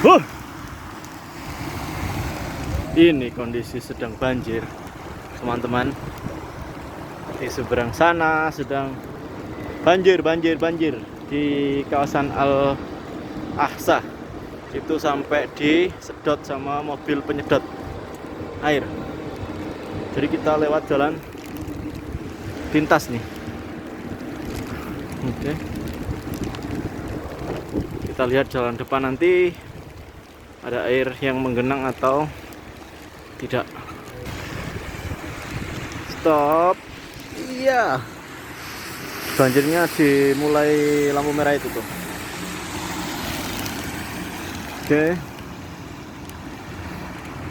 Huh. Ini kondisi sedang banjir, teman-teman. Di seberang sana sedang banjir di kawasan Al Ahsa. Itu sampai disedot sama mobil penyedot air. Jadi kita lewat jalan pintas nih. Oke. Kita lihat jalan depan nanti ada air yang menggenang atau tidak. Stop. Iya. Banjirnya dimulai lampu merah itu tuh. Oke.